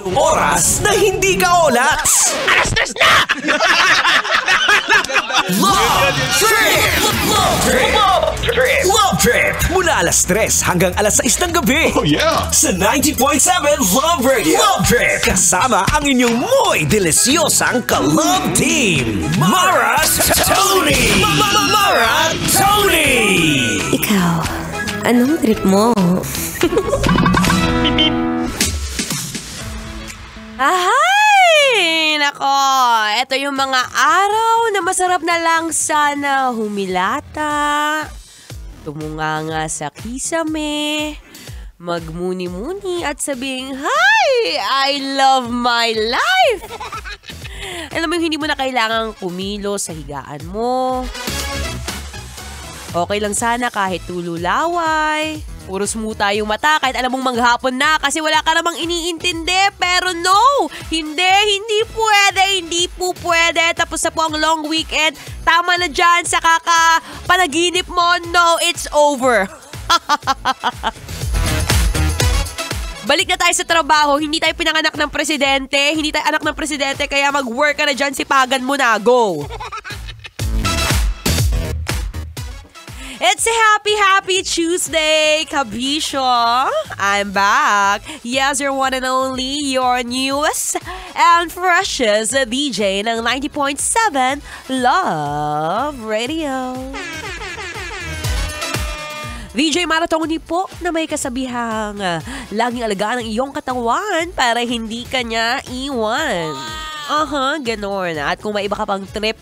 Oras na hindi ka olats. Alas 3 na! Love Trip! Love Trip! Love Trip! Love Trip! Mula alas 3 hanggang alas 6 ng gabi. Oh yeah! Sa 90.7 Love Radio. Love Trip! Kasama ang inyong muy delisyosang ka-love team. Mara Tony! Mara Tony! Ikaw, anong trip mo? Ahay! Nako, ito yung mga araw na masarap na lang sana humilata, tumunganga sa kisame, magmuni-muni at sabing, "Hi! I love my life!" Alam mo yung hindi mo na kailangang kumilo sa higaan mo. Okay lang sana kahit tululaway. Puro smuta yung mata kahit alam mong maghapon na kasi wala ka namang iniintindi. Pero no! Hindi po pwede. Tapos na po ang long weekend. Tama na dyan sa kakapanaginip mo. No, it's over. Balik na tayo sa trabaho. Hindi tayo pinanganak ng presidente. Hindi tayo anak ng presidente. Kaya mag-work ka na dyan. Sipagan mo na. Go! It's a happy Tuesday, Kabisyo. I'm back. Yes, your one and only, your newest and freshest DJ ng 90.7 Love Radio. DJ Maratoni po na may kasabihang laging alagaan ang iyong katawan para hindi ka niya iwan. Ganon. At kung may iba ka pang trip,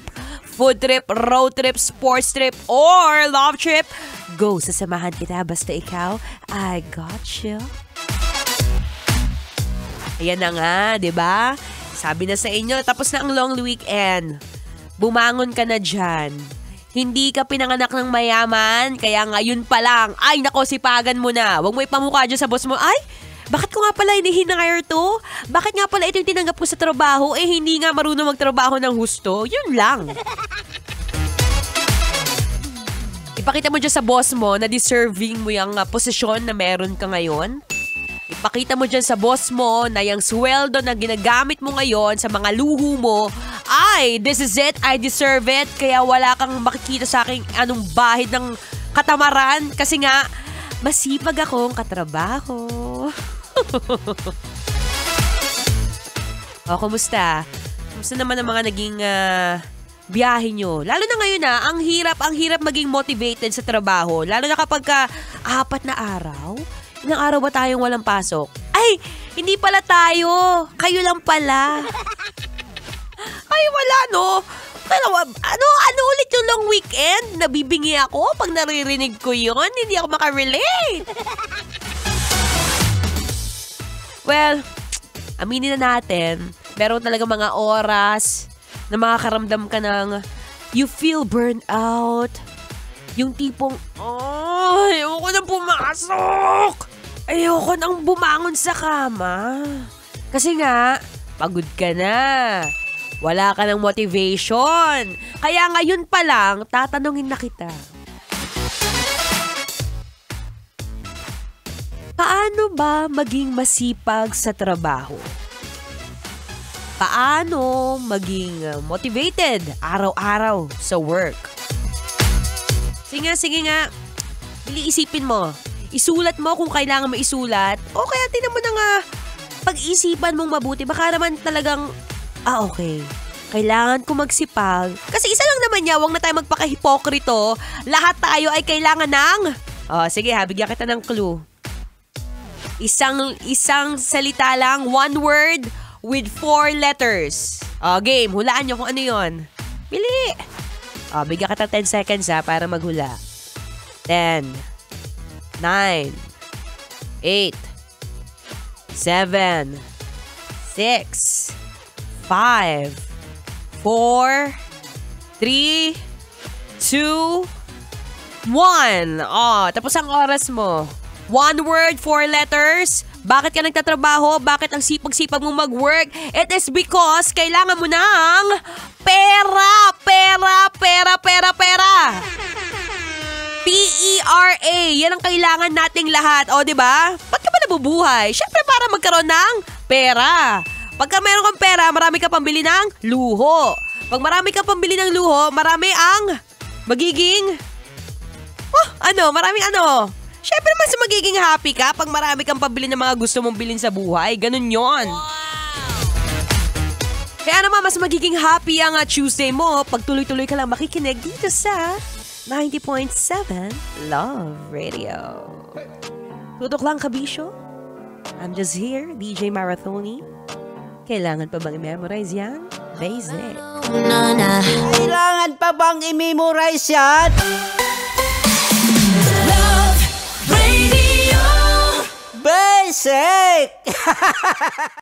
food trip, road trip, sports trip, or love trip, go, sasamahan kita basta ikaw, I got you. Ayan na nga, diba? Sabi na sa inyo, tapos na ang long weekend. Bumangon ka na dyan. Hindi ka pinanganak ng mayaman, kaya ngayon pa lang, ay nako, sipagan mo na. Huwag mo ipamukha dyan sa boss mo, ay, bakit ko nga pala hini-hire to? Bakit nga pala ito yung tinanggap ko sa trabaho? Hindi nga marunong magtrabaho ng husto. Yun lang. Ipakita mo dyan sa boss mo na deserving mo yung posisyon na meron ka ngayon. Ipakita mo dyan sa boss mo na yung sweldo na ginagamit mo ngayon sa mga luho mo, ay, this is it, I deserve it. Kaya wala kang makikita sa aking anong bahid ng katamaran kasi nga, masipag akong katrabaho. Kumusta? Kumusta naman ang mga naging biyahe nyo? Lalo na ngayon ang hirap maging motivated sa trabaho. Lalo na kapag 4 na araw. Ilang araw ba tayong walang pasok? Ay, hindi pala tayo. Kayo lang pala. Ay, wala no. Pero ano ulit yung long weekend? Nabibingi ako pag naririnig ko yun. Hindi ako makarelate. Well, aminin na natin, meron talaga mga oras na makakaramdam ka ng you feel burned out. Yung tipong, ayoko nang pumasok. Ayoko nang bumangon sa kama. Kasi nga, pagod ka na. Wala ka ng motivation. Kaya ngayon pa lang, tatanungin na kita. Paano ba maging masipag sa trabaho? Paano maging motivated araw-araw sa work? Sige nga. Isipin mo. Isulat mo kung kailangan mo isulat. O kaya tinan mo na nga, pag-isipan mong mabuti. Baka naman talagang, okay. Kailangan ko magsipag. Kasi isa lang naman niya, huwag na tayo magpaka-hipokrito. Lahat tayo ay kailangan ng... sige bigyan kita ng clue. Isang salita lang, one word with 4 letters. Game, hulaan nyo kung ano yon. Bili! Bigyan kita 10 seconds para maghula. 10, 9, 8, 7, 6, 5, 4, 3, 2, 1. Tapos ang oras mo. 1 word, 4 letters. Bakit ka nagtatrabaho? Bakit ang sipag-sipag mong mag-work? It is because kailangan mo ng pera. P-E-R-A. Yan ang kailangan nating lahat. Diba? Ba't ka ba nabubuhay? Siyempre para magkaroon ng pera. Pagka meron kang pera, marami ka pambili ng luho. Pag marami ka pambili ng luho, marami ang magiging... maraming ano. Siyempre, mas magiging happy ka pag marami kang pabili ng mga gusto mong bilhin sa buhay. Ganun yon. Kaya naman, mas magiging happy ang Tuesday mo pag tuloy-tuloy ka lang makikinig dito sa 90.7 Love Radio. Tutok lang, kabisyo. I'm just here, DJ Marathoni. Kailangan pa bang i-memorize yan? Basic. Kailangan pa bang i-memorize yan? Love Radio. Basic!